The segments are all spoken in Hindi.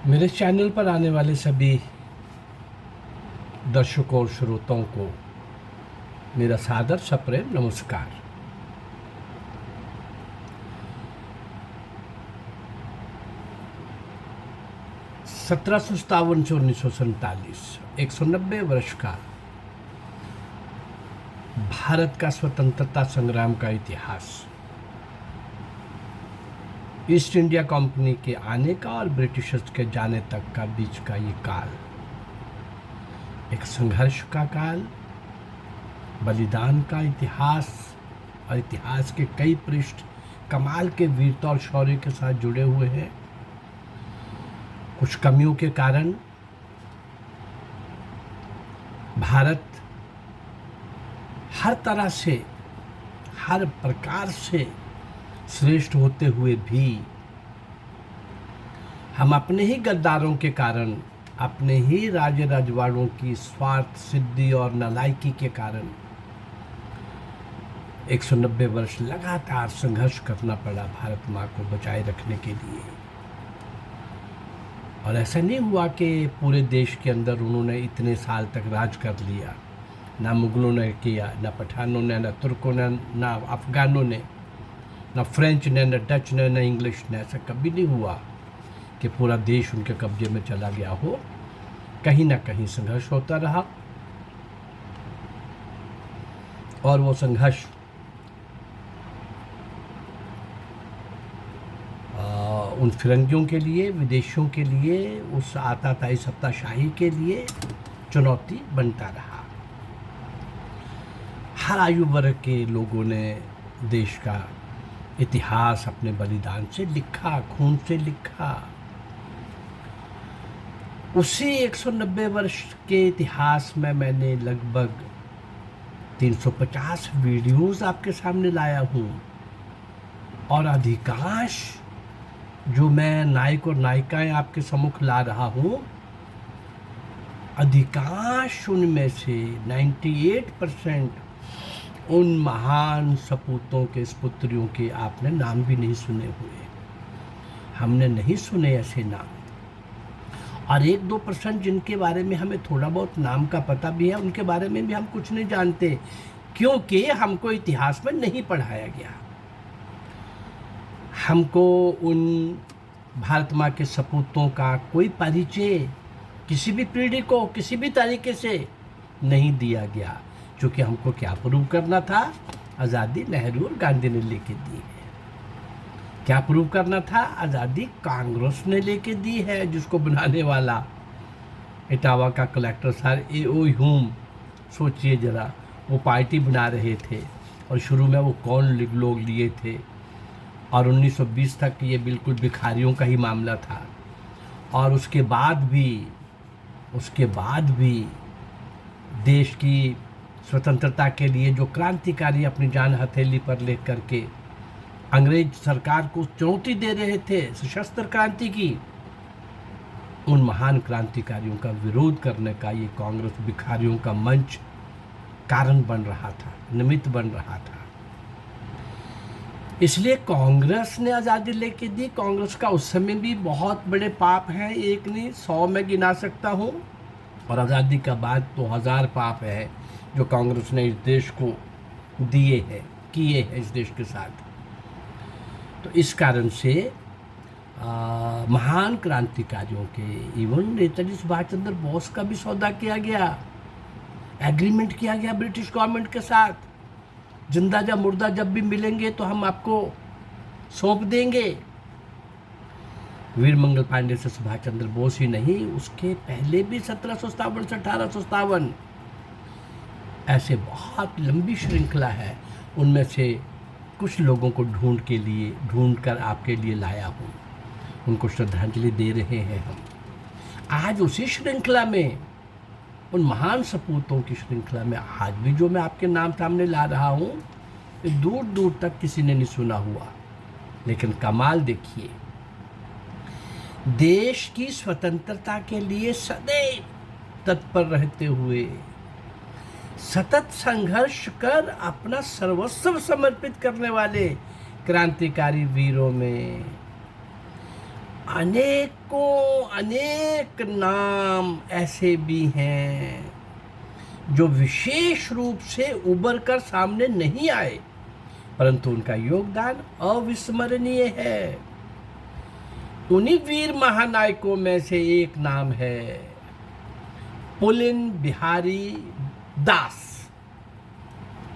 मेरे चैनल पर आने वाले सभी दर्शकों और श्रोताओं को मेरा सादर सप्रेम नमस्कार। सत्रह सौ सत्तावन से 1947 190 वर्ष का भारत का स्वतंत्रता संग्राम का इतिहास, ईस्ट इंडिया कंपनी के आने का और ब्रिटिशर्स के जाने तक का बीच का ये काल एक संघर्ष का काल, बलिदान का इतिहास और इतिहास के कई पृष्ठ कमाल के वीरता और शौर्य के साथ जुड़े हुए हैं। कुछ कमियों के कारण भारत हर तरह से, हर प्रकार से श्रेष्ठ होते हुए भी हम अपने ही गद्दारों के कारण, अपने ही राजे रजवाड़ों की स्वार्थ सिद्धि और नालायकी के कारण 190 वर्ष लगातार संघर्ष करना पड़ा भारत माँ को बचाए रखने के लिए। और ऐसा नहीं हुआ कि पूरे देश के अंदर उन्होंने इतने साल तक राज कर लिया। ना मुगलों ने किया, ना पठानों ने, ना तुर्कों ने, ना अफ़गानों ने, ना फ्रेंच ने, ना डच ने, ना इंग्लिश ने। ऐसा कभी नहीं हुआ कि पूरा देश उनके कब्जे में चला गया हो। कहीं ना कहीं संघर्ष होता रहा और वो संघर्ष उन फिरंगियों के लिए, विदेशियों के लिए, उस आताताई सत्ताशाही के लिए चुनौती बनता रहा। हर आयु वर्ग के लोगों ने देश का इतिहास अपने बलिदान से लिखा, खून से लिखा। उसी 190 वर्ष के इतिहास में मैंने लगभग 350 वीडियोस आपके सामने लाया हूँ और अधिकांश जो मैं नायक और नायिकाएं आपके सम्मुख ला रहा हूँ, अधिकांश उनमें से 98% उन महान सपूतों के, सपुत्रियों के आपने नाम भी नहीं सुने हुए। हमने नहीं सुने ऐसे नाम। और 1-2% जिनके बारे में हमें थोड़ा बहुत नाम का पता भी है, उनके बारे में भी हम कुछ नहीं जानते, क्योंकि हमको इतिहास में नहीं पढ़ाया गया। हमको उन भारत माँ के सपूतों का कोई परिचय किसी भी पीढ़ी को किसी भी तरीके से नहीं दिया गया, क्योंकि हमको क्या प्रूव करना था? आज़ादी नेहरू और गांधी ने लेके दी है। क्या प्रूव करना था? आज़ादी कांग्रेस ने लेके दी है, जिसको बनाने वाला इटावा का कलेक्टर सर ए.ओ. ह्यूम, सोचिए ज़रा, वो पार्टी बना रहे थे और शुरू में वो कौन लोग लिए थे। और 1920 तक ये बिल्कुल भिखारियों का ही मामला था। और उसके बाद भी देश की स्वतंत्रता के लिए जो क्रांतिकारी अपनी जान हथेली पर ले करके अंग्रेज सरकार को चुनौती दे रहे थे सशस्त्र क्रांति की, उन महान क्रांतिकारियों का विरोध करने का ये कांग्रेस भिखारियों का मंच कारण बन रहा था, निमित्त बन रहा था। इसलिए कांग्रेस ने आज़ादी लेके दी। कांग्रेस का उस समय भी बहुत बड़े पाप हैं, एक नहीं 100 में गिना सकता हूँ। और आज़ादी का बाद तो 1000 पाप है जो कांग्रेस ने इस देश को दिए हैं, किए हैं इस देश के साथ। तो इस कारण से महान क्रांतिकारियों के, इवन नेताजी सुभाष चंद्र बोस का भी सौदा किया गया, एग्रीमेंट किया गया ब्रिटिश गवर्नमेंट के साथ। जिंदा या मुर्दा जब भी मिलेंगे तो हम आपको सौंप देंगे। वीर मंगल पांडे से सुभाष चंद्र बोस ही नहीं, उसके पहले भी 1757 से 1857 ऐसे बहुत लंबी श्रृंखला है। उनमें से कुछ लोगों को ढूंढ कर आपके लिए लाया हूँ, उनको श्रद्धांजलि दे रहे हैं हम। आज उसी श्रृंखला में, उन महान सपूतों की श्रृंखला में आज भी जो मैं आपके नाम सामने ला रहा हूँ, दूर दूर तक किसी ने नहीं सुना हुआ। लेकिन कमाल देखिए, देश की स्वतंत्रता के लिए सदैव तत्पर रहते हुए, सतत संघर्ष कर अपना सर्वस्व समर्पित करने वाले क्रांतिकारी वीरों में अनेकों अनेक नाम ऐसे भी हैं जो विशेष रूप से उभर कर सामने नहीं आए, परंतु उनका योगदान अविस्मरणीय है। उन्हीं वीर महानायकों में से एक नाम है पुलिन बिहारी दास।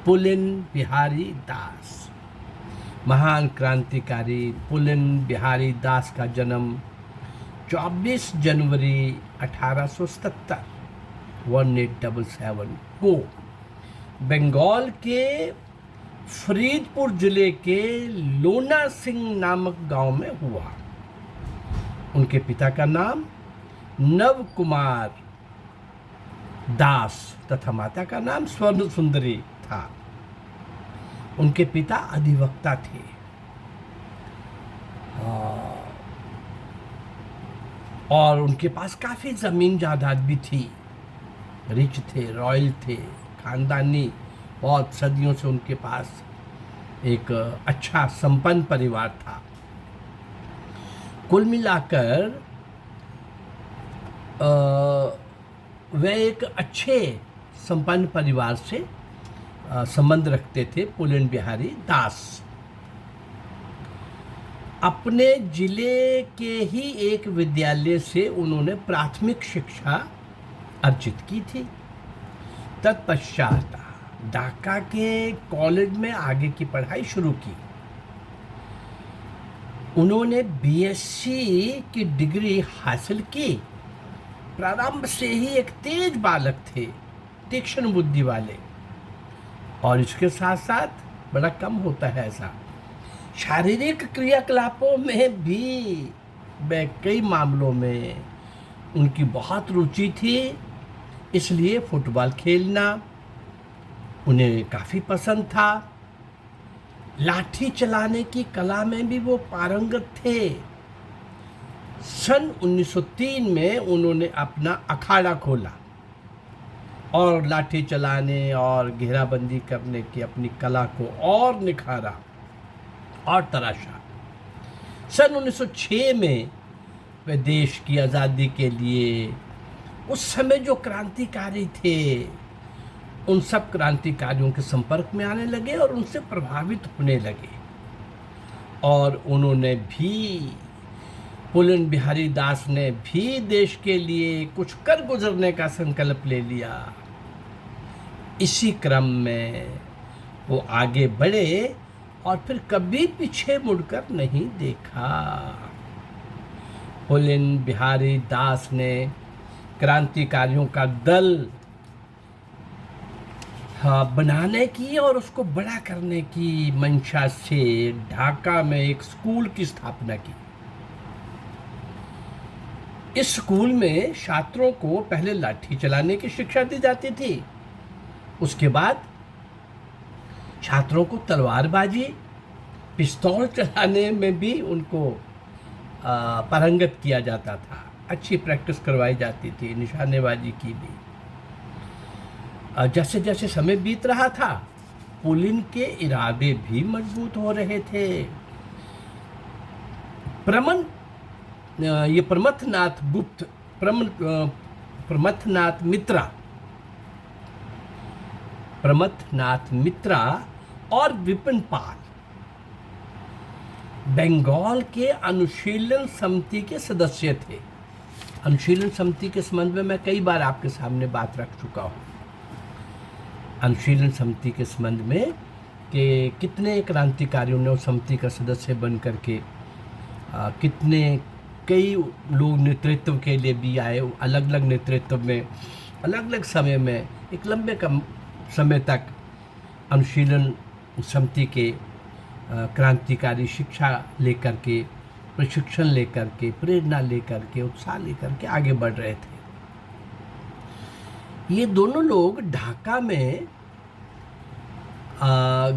पुलिन बिहारी दास, महान क्रांतिकारी पुलिन बिहारी दास का जन्म 24 जनवरी 1877 1877 को बंगाल के फरीदपुर जिले के लोना सिंह नामक गांव में हुआ। उनके पिता का नाम नव कुमार दास तथा माता का नाम स्वर्ण सुंदरी था। उनके पिता अधिवक्ता थे और उनके पास काफी जमीन जायदाद भी थी। रिच थे, रॉयल थे, खानदानी, बहुत सदियों से उनके पास एक अच्छा संपन्न परिवार था। कुल मिलाकर वे एक अच्छे संपन्न परिवार से संबंध रखते थे। पुलिन बिहारी दास अपने जिले के ही एक विद्यालय से उन्होंने प्राथमिक शिक्षा अर्जित की थी। तत्पश्चात ढाका के कॉलेज में आगे की पढ़ाई शुरू की। उन्होंने बीएससी की डिग्री हासिल की। प्रारंभ से ही एक तेज बालक थे, तीक्ष्ण बुद्धि वाले, और इसके साथ साथ बड़ा कम होता है ऐसा, शारीरिक क्रियाकलापों में भी वे कई मामलों में उनकी बहुत रुचि थी। इसलिए फुटबॉल खेलना उन्हें काफ़ी पसंद था। लाठी चलाने की कला में भी वो पारंगत थे। सन 1903 में उन्होंने अपना अखाड़ा खोला और लाठी चलाने और घेराबंदी करने की अपनी कला को और निखारा और तराशा। सन 1906 में वे देश की आज़ादी के लिए उस समय जो क्रांतिकारी थे उन सब क्रांतिकारियों के संपर्क में आने लगे और उनसे प्रभावित होने लगे। और उन्होंने भी, पुलिन बिहारी दास ने भी देश के लिए कुछ कर गुजरने का संकल्प ले लिया। इसी क्रम में वो आगे बढ़े और फिर कभी पीछे मुड़कर नहीं देखा। पुलिन बिहारी दास ने क्रांतिकारियों का दल बनाने की और उसको बड़ा करने की मंशा से ढाका में एक स्कूल की स्थापना की। इस स्कूल में छात्रों को पहले लाठी चलाने की शिक्षा दी जाती थी। उसके बाद छात्रों को तलवारबाजी, पिस्तौल चलाने में भी उनको पारंगत किया जाता था। अच्छी प्रैक्टिस करवाई जाती थी, निशानेबाजी की भी। जैसे जैसे समय बीत रहा था पुलिन के इरादे भी मजबूत हो रहे थे। प्रमथनाथ गुप्त, प्रमथनाथ मित्रा और विपिन पाल बंगाल के अनुशीलन समिति के सदस्य थे। अनुशीलन समिति के संबंध में मैं कई बार आपके सामने बात रख चुका हूँ। अनुशीलन समिति के संबंध में कि कितने क्रांतिकारियों ने उस समिति का सदस्य बन करके कितने कई लोग नेतृत्व के लिए भी आए, अलग अलग नेतृत्व में, अलग अलग समय में, एक लंबे कम समय तक अनुशीलन समिति के क्रांतिकारी शिक्षा लेकर के, प्रशिक्षण लेकर के, प्रेरणा लेकर के, उत्साह लेकर के आगे बढ़ रहे थे। ये दोनों लोग ढाका में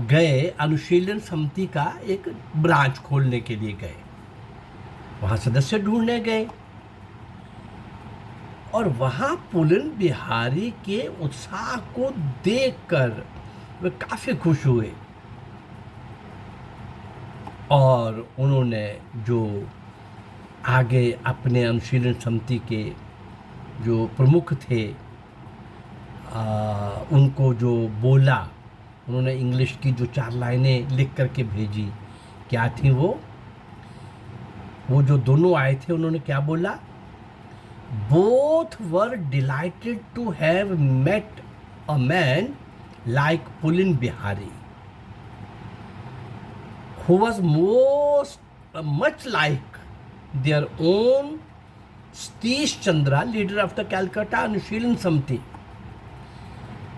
गए, अनुशीलन समिति का एक ब्रांच खोलने के लिए गए। वहाँ सदस्य ढूंढने गए और वहाँ पुलिन बिहारी के उत्साह को देखकर वे काफ़ी खुश हुए और उन्होंने जो आगे अपने अनुशीलन समिति के जो प्रमुख थे उनको जो बोला, उन्होंने इंग्लिश की जो 4 लाइनें लिख करके भेजी। क्या थी वो जो दोनों आए थे उन्होंने क्या बोला? Both were delighted to have met a man like Pulin Bihari who was much like their own Satish Chandra, leader of the Calcutta Anushilan Samiti.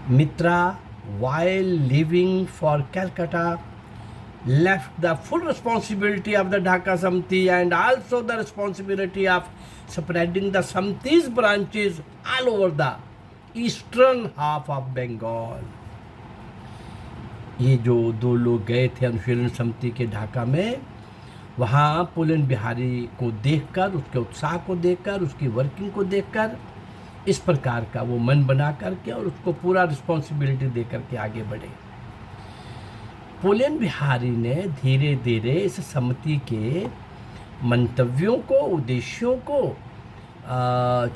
Mitra, while leaving for Calcutta, left the full responsibility of the Dhaka Samiti and also the responsibility of spreading the Samiti's branches all over the eastern half of Bengal. ये जो 2 लोग गए थे अनुशीलन समिति के ढाका में, वहाँ पुलिन बिहारी को देखकर, उसके उत्साह को देखकर, उसकी वर्किंग को देखकर इस प्रकार का वो मन बना करके और उसको पूरा रिस्पॉन्सिबिलिटी दे करके आगे बढ़े। पुलिन बिहारी ने धीरे धीरे इस समिति के मंतव्यों को, उद्देश्यों को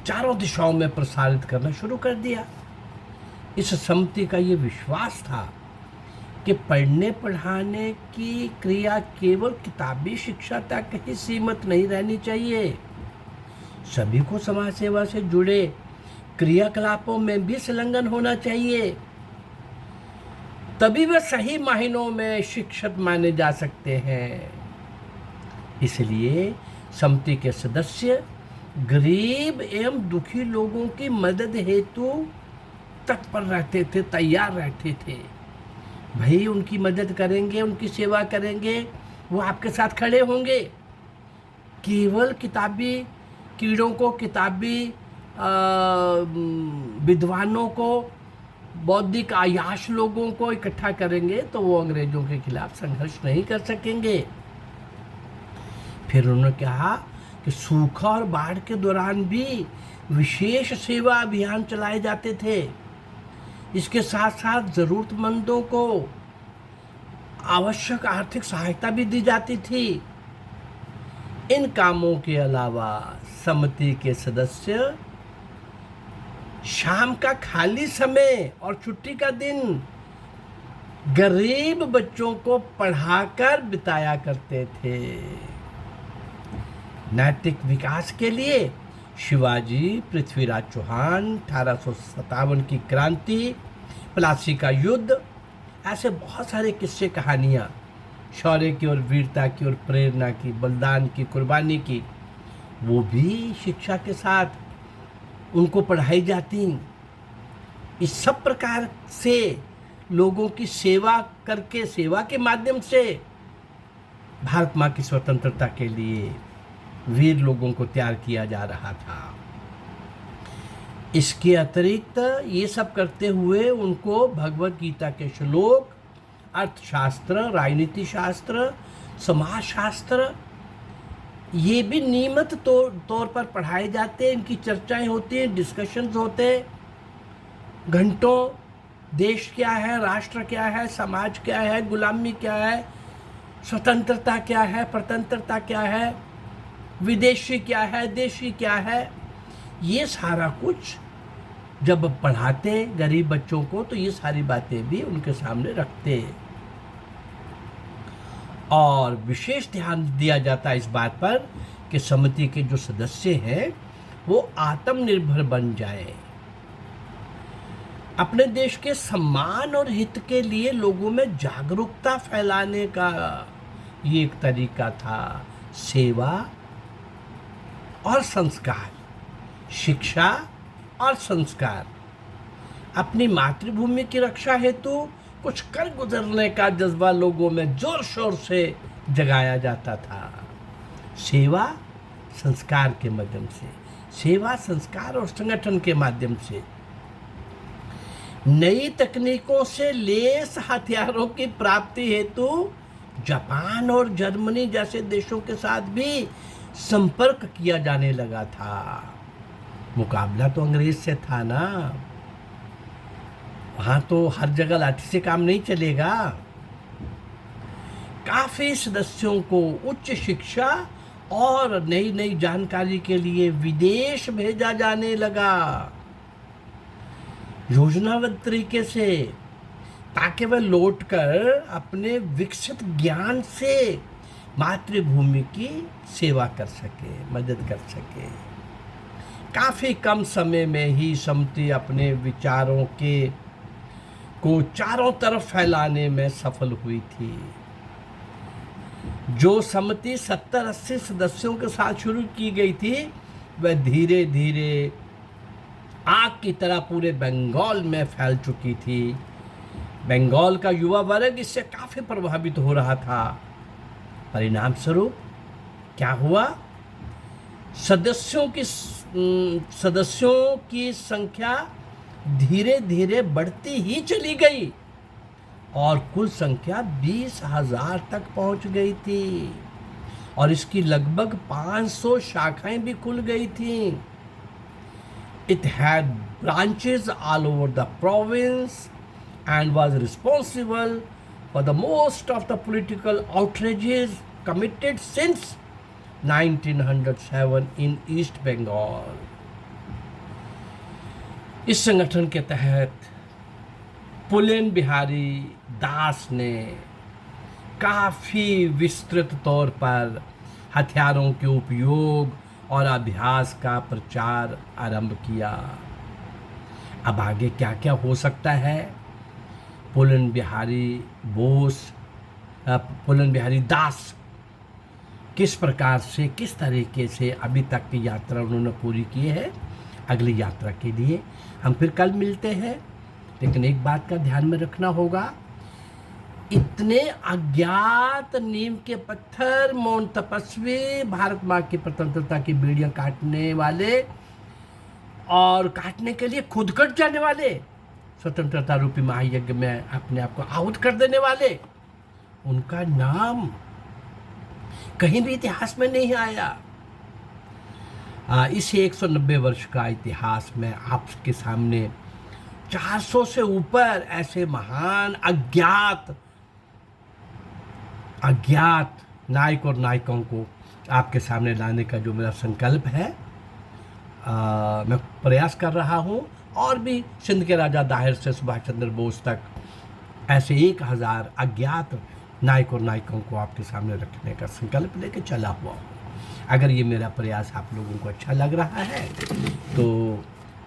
चारों दिशाओं में प्रसारित करना शुरू कर दिया। इस समिति का ये विश्वास था कि पढ़ने पढ़ाने की क्रिया केवल किताबी शिक्षा तक ही सीमित नहीं रहनी चाहिए, सभी को समाज सेवा से जुड़े क्रियाकलापों में भी संलग्न होना चाहिए, तभी वे सही मायनों में शिक्षक माने जा सकते हैं। इसलिए समिति के सदस्य गरीब एवं दुखी लोगों की मदद हेतु तत्पर रहते थे, तैयार रहते थे। भाई उनकी मदद करेंगे, उनकी सेवा करेंगे, वो आपके साथ खड़े होंगे। केवल किताबी कीड़ों को, किताबी विद्वानों को, बौद्धिक आयाश लोगों को इकट्ठा करेंगे तो वो अंग्रेजों के खिलाफ संघर्ष नहीं कर सकेंगे। फिर उन्होंने कहा कि सूखा और बाढ़ के दौरान भी विशेष सेवा अभियान चलाए जाते थे। इसके साथ साथ ज़रूरतमंदों को आवश्यक आर्थिक सहायता भी दी जाती थी। इन कामों के अलावा समिति के सदस्य शाम का खाली समय और छुट्टी का दिन गरीब बच्चों को पढ़ाकर बिताया करते थे। नैतिक विकास के लिए शिवाजी, पृथ्वीराज चौहान, 1857 की क्रांति, प्लासी का युद्ध, ऐसे बहुत सारे किस्से कहानियाँ शौर्य की और वीरता की और प्रेरणा की, बलिदान की, कुर्बानी की, वो भी शिक्षा के साथ उनको पढ़ाई जाती। इस सब प्रकार से लोगों की सेवा करके, सेवा के माध्यम से भारत माँ की स्वतंत्रता के लिए वीर लोगों को तैयार किया जा रहा था। इसके अतिरिक्त ये सब करते हुए उनको भगवत गीता के श्लोक, अर्थशास्त्र, राजनीति शास्त्र, समाज शास्त्र, ये भी नियमित तौर पर पढ़ाए जाते हैं। इनकी चर्चाएं होती हैं, डिस्कशंस होते घंटों। देश क्या है, राष्ट्र क्या है, समाज क्या है, गुलामी क्या है, स्वतंत्रता क्या है, प्रतंत्रता क्या है, विदेशी क्या है, देशी क्या है, ये सारा कुछ जब पढ़ाते गरीब बच्चों को तो ये सारी बातें भी उनके सामने रखते और विशेष ध्यान दिया जाता है इस बात पर कि समिति के जो सदस्य हैं वो आत्मनिर्भर बन जाए। अपने देश के सम्मान और हित के लिए लोगों में जागरूकता फैलाने का ये एक तरीका था। सेवा और संस्कार, शिक्षा और संस्कार, अपनी मातृभूमि की रक्षा हेतु कुछ कर गुजरने का जज्बा लोगों में जोर शोर से जगाया जाता था। सेवा संस्कार के माध्यम से, सेवा संस्कार और संगठन के माध्यम से, नई तकनीकों से लेस हथियारों की प्राप्ति हेतु जापान और जर्मनी जैसे देशों के साथ भी संपर्क किया जाने लगा था। मुकाबला तो अंग्रेज से था ना, वहाँ तो हर जगह लाठी से काम नहीं चलेगा। काफ़ी सदस्यों को उच्च शिक्षा और नई नई जानकारी के लिए विदेश भेजा जाने लगा योजनाबद्ध तरीके से, ताकि वह लौटकर अपने विकसित ज्ञान से मातृभूमि की सेवा कर सके, मदद कर सके। काफ़ी कम समय में ही समती अपने विचारों को चारों तरफ फैलाने में सफल हुई थी। जो समिति 70-80 सदस्यों के साथ शुरू की गई थी, वह धीरे धीरे आग की तरह पूरे बंगाल में फैल चुकी थी। बंगाल का युवा वर्ग इससे काफ़ी प्रभावित हो रहा था। परिणाम स्वरूप क्या हुआ? सदस्यों की संख्या धीरे धीरे बढ़ती ही चली गई और कुल संख्या 20,000 तक पहुंच गई थी और इसकी लगभग 500 शाखाएं भी खुल गई थी। It had branches all over the province and was responsible for the most of the political outrages committed since 1907 in East Bengal. इस संगठन के तहत पुलेन बिहारी दास ने काफ़ी विस्तृत तौर पर हथियारों के उपयोग और अभ्यास का प्रचार आरंभ किया। अब आगे क्या क्या हो सकता है? पुलेन बिहारी दास किस प्रकार से, किस तरीके से अभी तक की यात्रा उन्होंने पूरी की है, अगली यात्रा के लिए हम फिर कल मिलते हैं। लेकिन एक बात का ध्यान में रखना होगा, इतने अज्ञात नीम के पत्थर, मौन तपस्वी, भारत माँ की स्वतंत्रता की बेड़ियां काटने वाले और काटने के लिए खुद कट जाने वाले, स्वतंत्रता रूपी महायज्ञ में अपने आप को आहुत कर देने वाले, उनका नाम कहीं भी इतिहास में नहीं आया। इस 190 वर्ष का इतिहास में आपके सामने 400 से ऊपर ऐसे महान अज्ञात नायक और नायिकाओं को आपके सामने लाने का जो मेरा संकल्प है, मैं प्रयास कर रहा हूँ। और भी सिंध के राजा दाहिर से सुभाष चंद्र बोस तक ऐसे 1000 अज्ञात नायक और नायिकाओं को आपके सामने रखने का संकल्प लेके चला हुआ हूँ। अगर ये मेरा प्रयास आप लोगों को अच्छा लग रहा है तो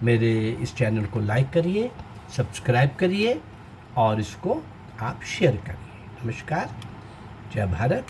मेरे इस चैनल को लाइक करिए, सब्सक्राइब करिए और इसको आप शेयर करिए। नमस्कार, जय भारत।